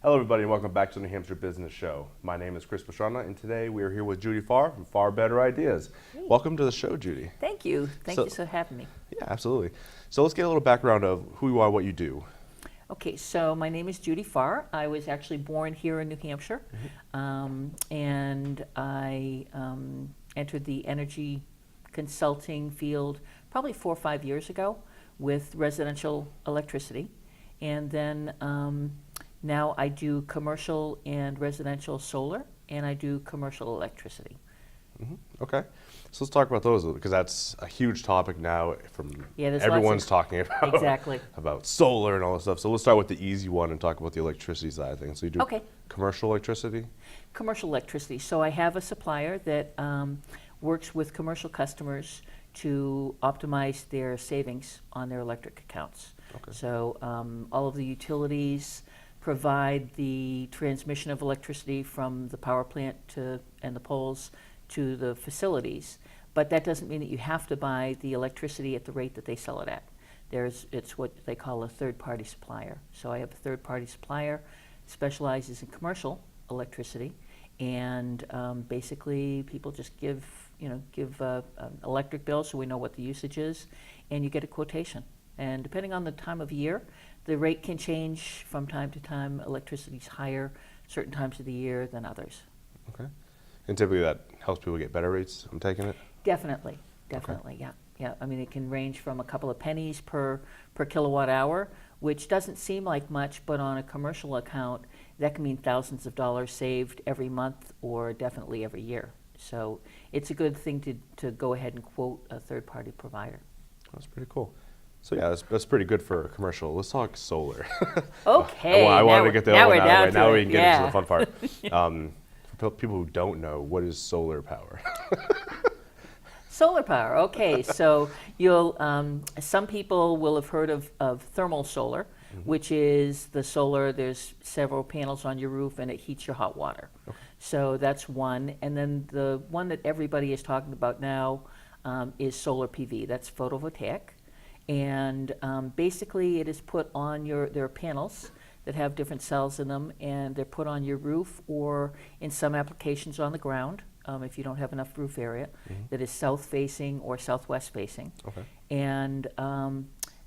Hello, everybody, and welcome back to the New Hampshire Business Show. My name is Chris Pastrana, and today we are here with Judi Farr from Far Better Ideas. Hey. Welcome to the show, Judi. Thank you. Thank you for having me. Yeah, absolutely. So let's get a little background of who you are, what you do. Okay, so my name is Judi Farr. I was actually born here in New Hampshire, and I entered the energy consulting field probably 4 or 5 years ago with residential electricity. And then now I do commercial and residential solar, and I do commercial electricity. Okay, so let's talk about those because that's a huge topic now. There's Everyone's talking about Exactly. about solar and all this stuff. So let's start with the easy one and talk about the electricity side of things. So you do Okay. commercial electricity? Commercial electricity. So I have a supplier that works with commercial customers to optimize their savings on their electric accounts. Okay. So all of the utilities provide the transmission of electricity from the power plant and the poles to the facilities, but that doesn't mean that you have to buy the electricity at the rate that they sell it at. It's what they call a third-party supplier. So I have a third-party supplier, specializes in commercial electricity, and basically people just give an electric bill so we know what the usage is, and you get a quotation. And depending on the time of year, the rate can change from time to time. Electricity's higher certain times of the year than others. Okay. And typically that helps people get better rates, I'm taking it? Definitely, Okay. yeah. Yeah, I mean, it can range from a couple of pennies per kilowatt hour, which doesn't seem like much, but on a commercial account, that can mean thousands of dollars saved every month or definitely every year. So it's a good thing to go ahead and quote a third-party provider. That's pretty cool. So yeah, that's pretty good for a commercial. Let's talk solar. Okay. I wanted to get the other one out of the way. Now we can get Yeah. into the fun part. For people who don't know, what is solar power? Solar power. Okay, so some people will have heard of thermal solar, which is the solar. There's several panels on your roof, and it heats your hot water. Okay. So that's one. And then the one that everybody is talking about now is solar PV. That's photovoltaic, and basically it is put on there are panels that have different cells in them, and they're put on your roof or in some applications on the ground. If you don't have enough roof area, that is south-facing or southwest-facing. Okay. And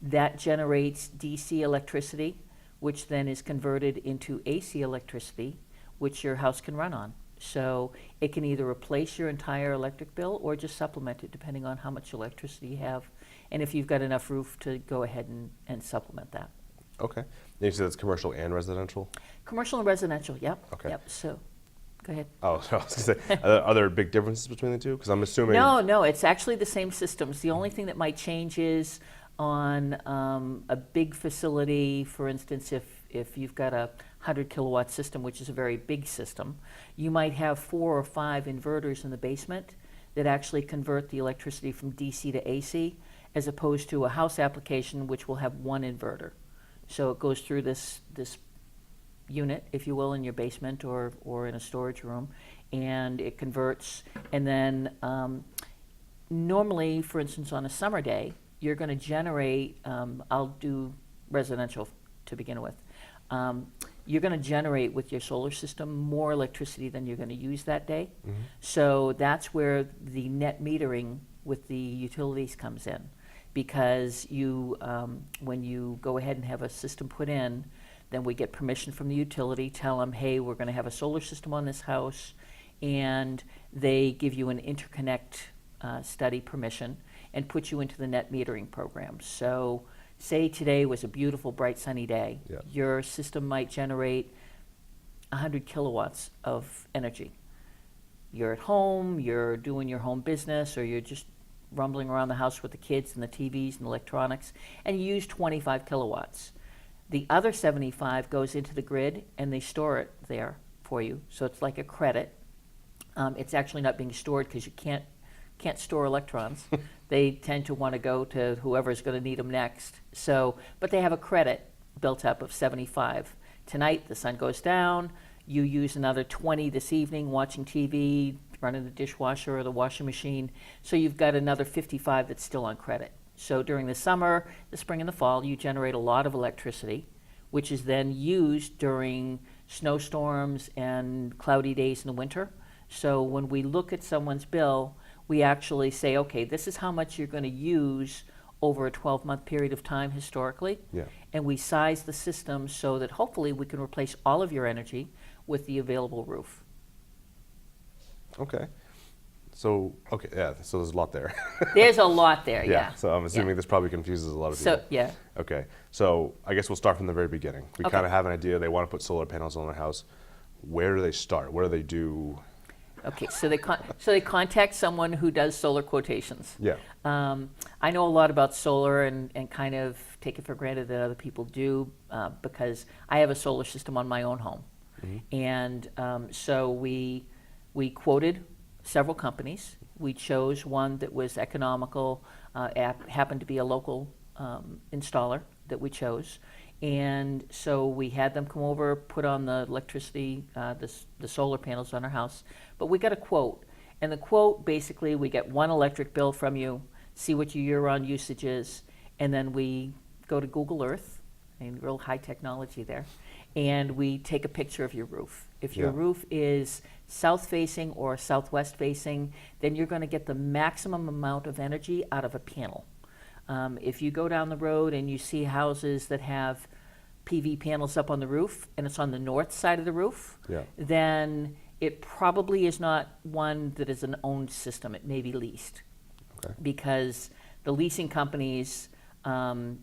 that generates DC electricity, which then is converted into AC electricity, which your house can run on. So it can either replace your entire electric bill or just supplement it, depending on how much electricity you have, and if you've got enough roof to go ahead and supplement that. Okay. And you said it's commercial and residential? Commercial and residential, yep. Okay. Yep, so, go ahead. Oh, so I was going to say, are there big differences between the two? Because I'm assuming... No, it's actually the same systems. The only thing that might change is on a big facility, for instance, if you've got a 100 kilowatt system, which is a very big system, you might have 4 or 5 inverters in the basement that actually convert the electricity from DC to AC, as opposed to a house application which will have one inverter. So it goes through this unit, if you will, in your basement or in a storage room, and it converts. And then normally, for instance, on a summer day, you're going to generate, I'll do residential to begin with, you're going to generate with your solar system more electricity than you're going to use that day. So that's where the net metering with the utilities comes in, because when you go ahead and have a system put in, then we get permission from the utility, tell them, hey, we're going to have a solar system on this house, and they give you an interconnect study permission and put you into the net metering program. So say today was a beautiful, bright, sunny day. Yeah. Your system might generate 100 kilowatts of energy. You're at home, you're doing your home business, or you're just rumbling around the house with the kids and the TVs and electronics, and you use 25 kilowatts. The other 75 goes into the grid, and they store it there for you. So it's like a credit. It's actually not being stored because you can't store electrons. They tend to want to go to whoever's going to need them next. So, but they have a credit built up of 75. Tonight, the sun goes down. You use another 20 this evening watching TV, running the dishwasher or the washing machine. So you've got another 55 that's still on credit. So during the summer, the spring, and the fall, you generate a lot of electricity, which is then used during snowstorms and cloudy days in the winter. So when we look at someone's bill, we actually say, okay, this is how much you're going to use over a 12-month period of time historically. Yeah. And we size the system so that hopefully we can replace all of your energy with the available roof. Okay. So, okay, yeah, so there's a lot there. There's a lot there, yeah. So I'm assuming this probably confuses a lot of people. So, yeah. Okay. So I guess we'll start from the very beginning. We Okay. kind of have an idea. They want to put solar panels on their house. Where do they start? What do they do? Okay, so they contact someone who does solar quotations. Yeah. I know a lot about solar and kind of take it for granted that other people do because I have a solar system on my own home. And so we quoted several companies. We chose one that was economical, happened to be a local installer that we chose. And so we had them come over, put on the electricity, the solar panels on our house. But we got a quote. And the quote, basically, we get one electric bill from you, see what your year-round usage is, and then we go to Google Earth, and real high technology there, and we take a picture of your roof. If your Yeah. roof is south-facing or southwest-facing, then you're going to get the maximum amount of energy out of a panel. If you go down the road and you see houses that have PV panels up on the roof and it's on the north side of the roof, Yeah. then it probably is not one that is an owned system. It may be leased. Okay. Because the leasing companies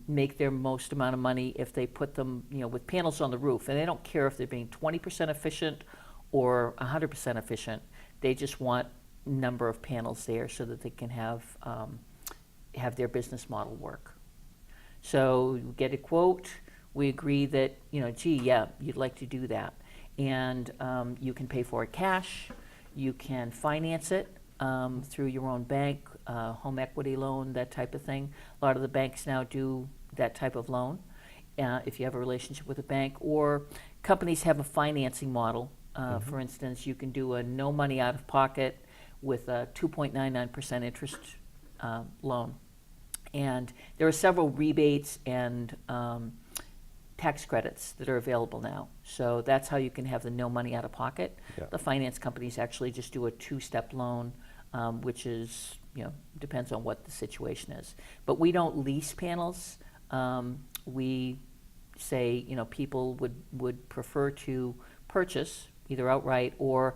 make their most amount of money if they put them, with panels on the roof, and they don't care if they're being 20% efficient or 100% efficient. They just want number of panels there so that they can have their business model work. So you get a quote. We agree that you'd like to do that, and you can pay for it cash. You can finance it through your own bank, home equity loan, that type of thing. A lot of the banks now do that type of loan if you have a relationship with a bank, or companies have a financing model. For instance, you can do a no money out of pocket with a 2.99% interest loan. And there are several rebates and tax credits that are available now. So that's how you can have the no money out of pocket. Yeah. The finance companies actually just do a two-step loan, which is, depends on what the situation is. But we don't lease panels. We say, people would prefer to purchase either outright or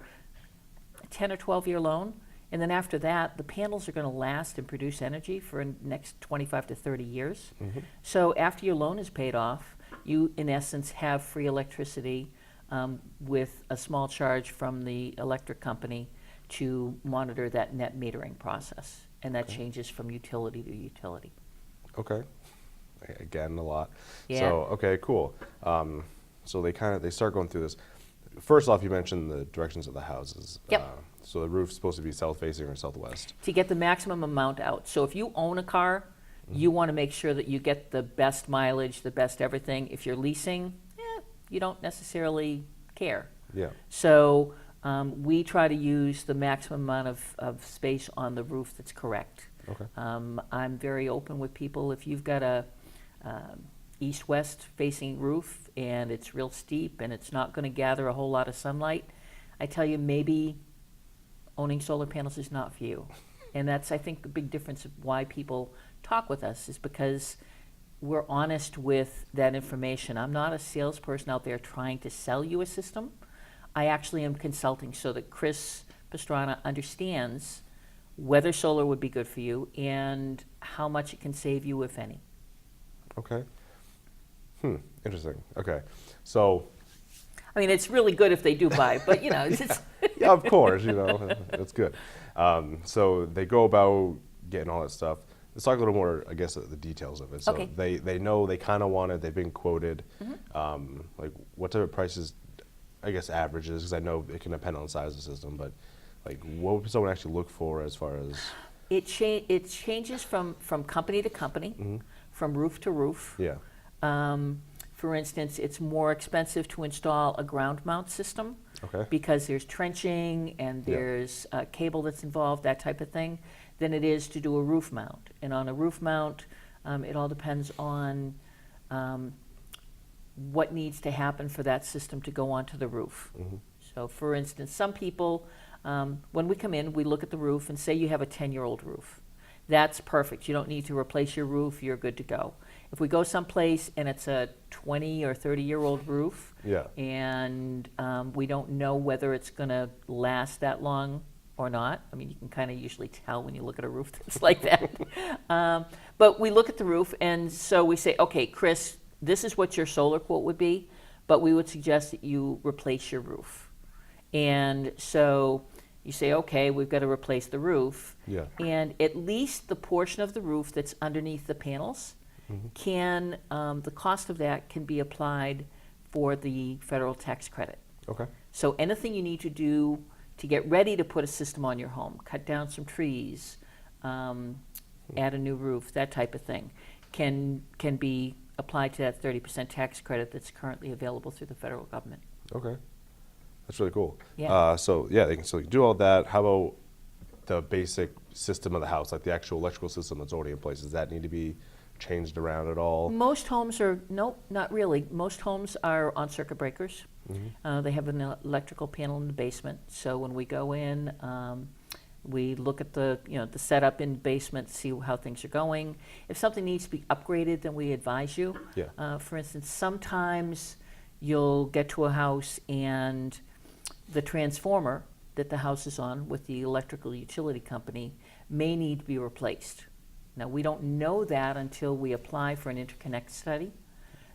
a 10 or 12-year loan. And then after that, the panels are going to last and produce energy for the next 25 to 30 years. So after your loan is paid off, you, in essence, have free electricity with a small charge from the electric company to monitor that net metering process. And that changes from utility to utility. Okay. Again, a lot. Yeah. So, okay, cool. So they start going through this. First off, you mentioned the directions of the houses. Yep. So the roof's supposed to be south-facing or southwest. To get the maximum amount out. So if you own a car, you want to make sure that you get the best mileage, the best everything. If you're leasing, you don't necessarily care. Yeah. So we try to use the maximum amount of space on the roof that's correct. Okay. I'm very open with people. If you've got a east-west facing roof and it's real steep and it's not going to gather a whole lot of sunlight, I tell you, maybe owning solar panels is not for you. And that's, I think, the big difference of why people talk with us is because we're honest with that information. I'm not a salesperson out there trying to sell you a system. I actually am consulting so that Chris Pastrana understands whether solar would be good for you and how much it can save you, if any. Okay. Interesting. Okay. So. I mean, it's really good if they do buy, but it's Yeah, of course, that's good. So they go about getting all that stuff. Let's talk a little more, I guess, the details of it. So Okay. they know, they kind of want it, they've been quoted. Like what type of prices, I guess, averages, because I know it can depend on the size of the system, but like what would someone actually look for as far as? It changes from company to company, from roof to roof. Yeah. For instance, it's more expensive to install a ground mount system because there's trenching and there's cable that's involved, that type of thing, than it is to do a roof mount. And on a roof mount, it all depends on what needs to happen for that system to go onto the roof. So for instance, some people, when we come in, we look at the roof and say you have a 10-year-old roof. That's perfect. You don't need to replace your roof. You're good to go. If we go someplace and it's a 20 or 30-year-old roof, Yeah. and we don't know whether it's going to last that long or not. I mean, you can kind of usually tell when you look at a roof that's like that. But we look at the roof, and so we say, okay, Chris, this is what your solar quote would be, but we would suggest that you replace your roof. And so you say, okay, we've got to replace the roof. Yeah. And at least the portion of the roof that's underneath the panels can, the cost of that can be applied for the federal tax credit. Okay. So anything you need to do to get ready to put a system on your home, cut down some trees, add a new roof, that type of thing, can be applied to that 30% tax credit that's currently available through the federal government. Okay. That's really cool. Yeah. So yeah, they can still do all that. How about the basic system of the house, like the actual electrical system that's already in place? Does that need to be changed around at all? Most homes are, nope, not really. Most homes are on circuit breakers. They have an electrical panel in the basement. So when we go in, we look at the setup in the basement, see how things are going. If something needs to be upgraded, then we advise you. Yeah. For instance, sometimes you'll get to a house and the transformer that the house is on with the electrical utility company may need to be replaced. Now, we don't know that until we apply for an interconnect study.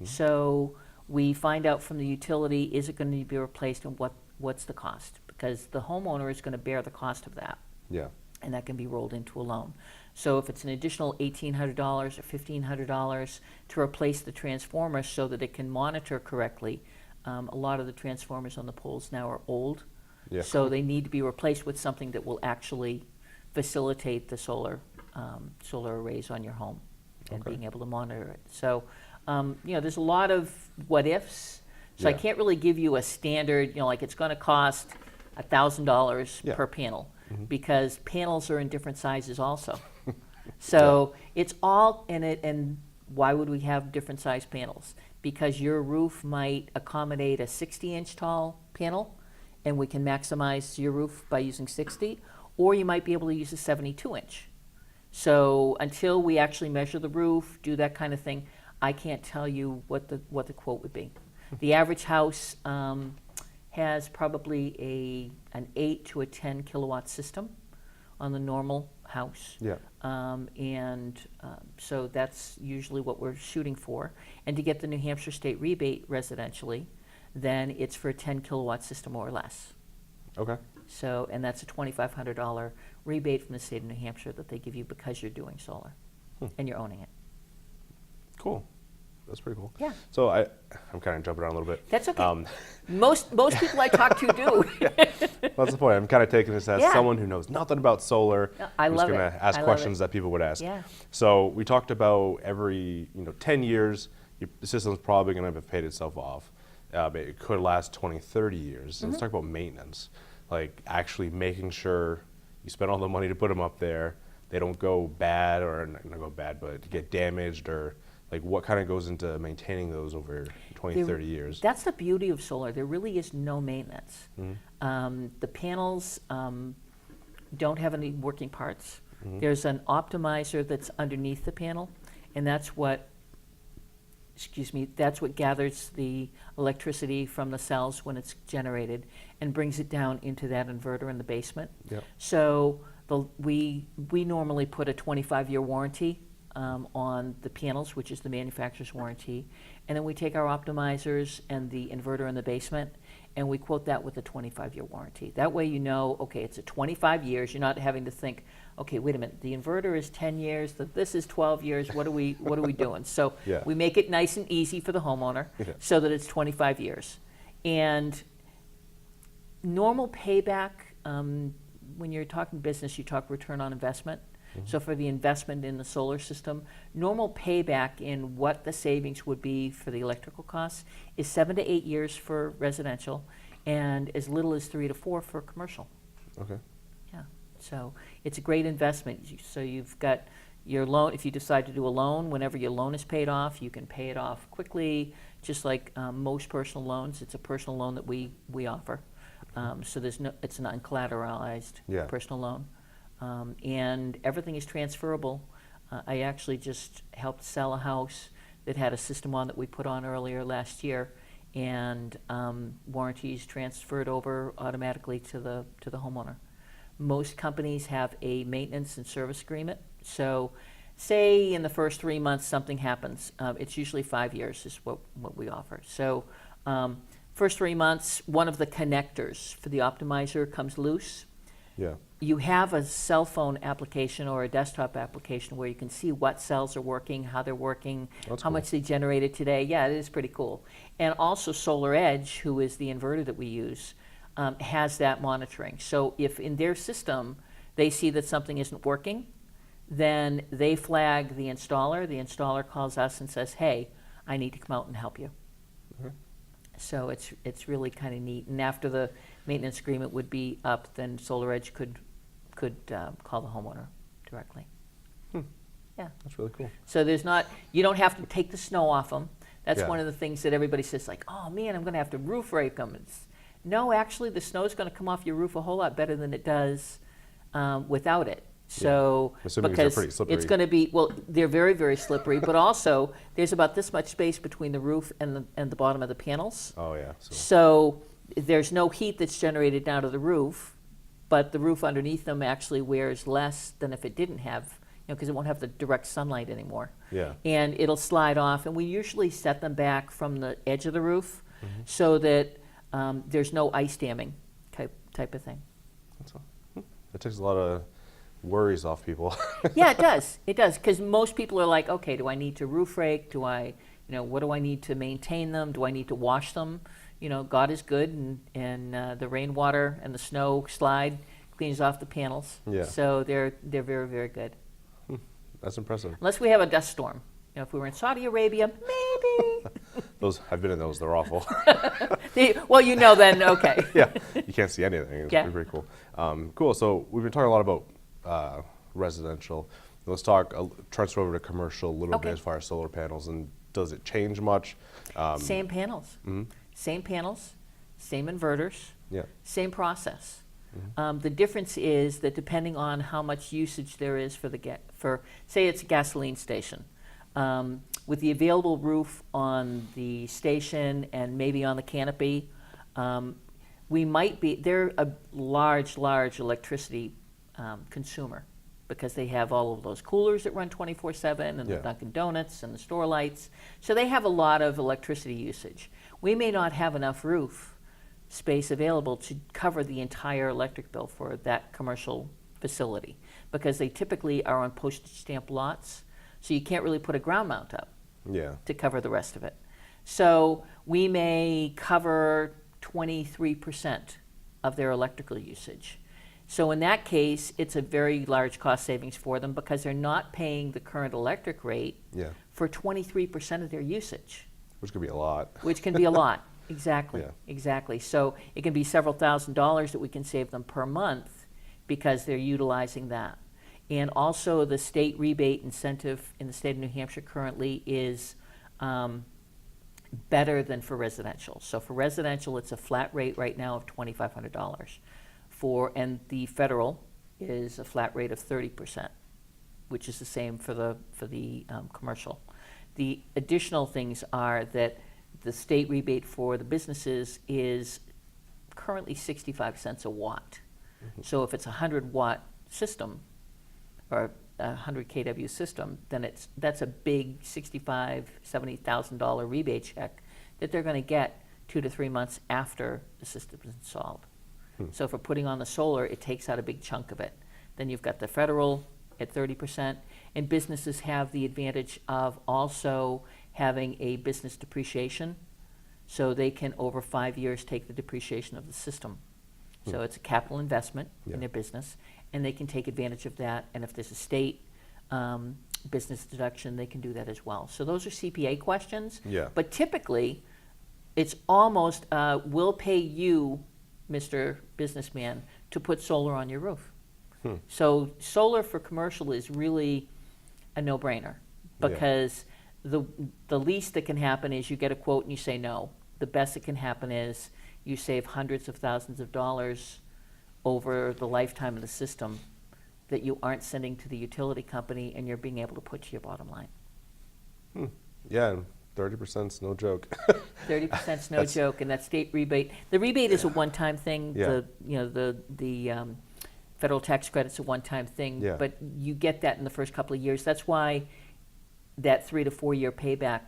So we find out from the utility, is it going to be replaced, and what's the cost? Because the homeowner is going to bear the cost of that. Yeah. And that can be rolled into a loan. So if it's an additional $1,800 or $1,500 to replace the transformer so that it can monitor correctly, a lot of the transformers on the poles now are old. Yeah. So they need to be replaced with something that will actually facilitate the solar arrays on your home and Okay. being able to monitor it. So, there's a lot of what ifs. So I Yeah. can't really give you a standard, like it's going to cost $1,000 Yeah. per panel, because panels are in different sizes also. So it's all in it. And why would we have different size panels? Because your roof might accommodate a 60-inch tall panel, and we can maximize your roof by using 60, or you might be able to use a 72-inch. So until we actually measure the roof, do that kind of thing, I can't tell you what the quote would be. The average house has probably an 8 to a 10 kilowatt system on the normal house. Yeah. So that's usually what we're shooting for. And to get the New Hampshire state rebate residentially, then it's for a 10 kilowatt system or less. Okay. So, and that's a $2,500 rebate from the state of New Hampshire that they give you because you're doing solar and you're owning it. Cool. That's pretty cool. Yeah. So I'm kind of jumping around a little bit. That's okay. Most people I talk to do. That's the point. I'm kind of taking this as Yeah. someone who knows nothing about solar. No, I who's love going it. to ask I love questions it. that people would ask. Yeah. So we talked about every 10 years, the system's probably going to have paid itself off. It could last 20, 30 years. So let's talk about maintenance. Like actually making sure you spend all the money to put them up there, they don't go bad, or not go bad, but get damaged, or like what kind of goes into maintaining those over 20, 30 years? That's the beauty of solar. There really is no maintenance. The panels don't have any working parts. There's an optimizer that's underneath the panel, and that's what gathers the electricity from the cells when it's generated and brings it down into that inverter in the basement. Yep. So we normally put a 25-year warranty on the panels, which is the manufacturer's warranty, and then we take our optimizers and the inverter in the basement, and we quote that with a 25-year warranty. That way you know, okay, it's a 25 years. You're not having to think, okay, wait a minute, the inverter is 10 years, this is 12 years, what are we doing? So Yeah. we make it nice and easy for the homeowner so that it's 25 years. And normal payback, when you're talking business, you talk return on investment. So for the investment in the solar system, normal payback in what the savings would be for the electrical costs is 7 to 8 years for residential and as little as 3 to 4 for commercial. Okay. Yeah, so it's a great investment. So you've got your loan. If you decide to do a loan, whenever your loan is paid off, you can pay it off quickly. just like most personal loans. It's a personal loan that we offer. So it's an uncollateralized personal loan. And everything is transferable. I actually just helped sell a house that had a system on that we put on earlier last year, and warranties transferred over automatically to the homeowner. Most companies have a maintenance and service agreement. So say in the first 3 months something happens. It's usually 5 years is what we offer. So first 3 months, one of the connectors for the optimizer comes loose. Yeah. You have a cell phone application or a desktop application where you can see what cells are working, how they're working, That's how cool. much they generated today. Yeah, it is pretty cool. And also Solar Edge, who is the inverter that we use, has that monitoring. So if in their system they see that something isn't working, then they flag the installer. The installer calls us and says, hey, I need to come out and help you. Okay. So it's really kind of neat. And after the maintenance agreement would be up, then Solar Edge could call the homeowner directly. Yeah. That's really cool. So you don't have to take the snow off them. That's Yeah. one of the things that everybody says, like, oh man, I'm going to have to roof rake them. No, actually, the snow's going to come off your roof a whole lot better than it does without it. So Assuming because they're pretty slippery. it's going to be, well, they're very, very slippery, but also there's about this much space between the roof and the bottom of the panels. Oh yeah. So there's no heat that's generated down to the roof, but the roof underneath them actually wears less than if it didn't have, because it won't have the direct sunlight anymore. Yeah. And it'll slide off, and we usually set them back from the edge of the roof so that there's no ice damming type of thing. That's all. That takes a lot of worries off people. Yeah, it does. It does, because most people are like, okay, do I need to roof rake? Do I, what do I need to maintain them? Do I need to wash them? God is good, and the rainwater and the snow slide cleans off the panels. Yeah. So they're very, very good. That's impressive. Unless we have a dust storm. If we were in Saudi Arabia, maybe. I've been in those. They're awful. Well, then, okay. Yeah. You can't see anything. It's Yeah. pretty cool. Cool. So we've been talking a lot about residential. Let's talk transfer over to commercial a little Okay. bit as far as solar panels. And does it change much? Same panels. Same panels, same inverters, Yeah. same process. The difference is that depending on how much usage there is for say it's a gasoline station, with the available roof on the station and maybe on the canopy, they're a large electricity consumer because they have all of those coolers that run 24/7 and the Dunkin' Donuts and the store lights. So they have a lot of electricity usage. We may not have enough roof space available to cover the entire electric bill for that commercial facility because they typically are on postage stamp lots, so you can't really put a ground mount up to cover the rest of it. So we may cover 23% of their electrical usage. So in that case, it's a very large cost savings for them because they're not paying the current electric rate for 23% of their usage. Which could be a lot. Which can be a lot. Exactly. Yeah. Exactly. So it can be several $1,000s that we can save them per month because they're utilizing that. And also the state rebate incentive in the state of New Hampshire currently is better than for residential. So for residential, it's a flat rate right now of $2,500. And the federal is a flat rate of 30%, which is the same for the commercial. The additional things are that the state rebate for the businesses is currently 65 cents a watt. So if it's a 100-watt system or a 100 kW system, then that's a big $65,000, $70,000 rebate check that they're going to get 2 to 3 months after the system is installed. So for putting on the solar, it takes out a big chunk of it. Then you've got the federal at 30%, and businesses have the advantage of also having a business depreciation, so they can, over 5 years, take the depreciation of the system. So it's a capital investment in their business, and they can take advantage of that, and if there's a state business deduction, they can do that as well. So those are CPA questions, but typically, it's almost, we'll pay you, Mr. Businessman, to put solar on your roof. So solar for commercial is really a no-brainer because the least that can happen is you get a quote and you say no. The best that can happen is you save hundreds of thousands of dollars over the lifetime of the system that you aren't sending to the utility company, and you're being able to put to your bottom line. Yeah, and 30%'s no joke. 30%'s no joke, and that state rebate. The rebate is a one-time thing. Yeah. The federal tax credit's a one-time thing, Yeah. but you get that in the first couple of years. That's why that 3 to 4 year payback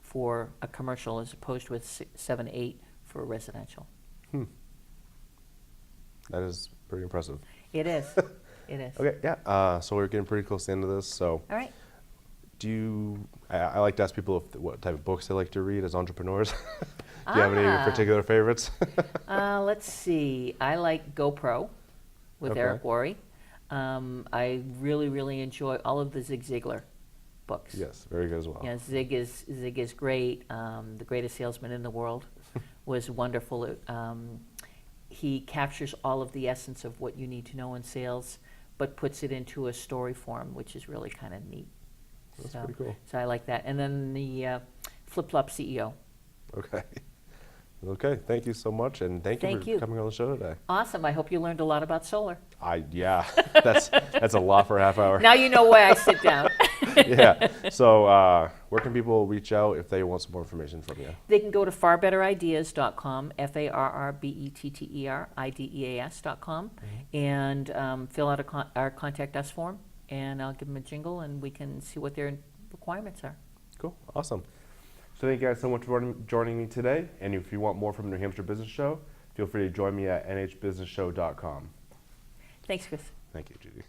for a commercial as opposed with 7 to 8 for a residential. That is pretty impressive. It is. It is. Okay, yeah. So we're getting pretty close to the end of this. So All right. I like to ask people what type of books they like to read as entrepreneurs. Do you have any particular favorites? Let's see. I like GoPro with Okay. Eric Worre. I really, really enjoy all of the Zig Ziglar books. Yes, very good as well. Yeah, Zig is great. The Greatest Salesman in the World was wonderful. He captures all of the essence of what you need to know in sales, but puts it into a story form, which is really kind of neat. That's pretty cool. So I like that. And then the Flip Flop CEO. Okay. Okay, thank you so much, and thank you for coming on the show today. Awesome. I hope you learned a lot about solar. Yeah, that's a lot for a half hour. Now you know why I sit down. Yeah. So where can people reach out if they want some more information from you? They can go to farbetterideas.com, FARRBETTERIDEAS.com, and fill out our contact us form, and I'll give them a jingle, and we can see what their requirements are. Cool. Awesome. So thank you guys so much for joining me today. And if you want more from New Hampshire Business Show, feel free to join me at nhbusinessshow.com. Thanks, Chris. Thank you, Judy.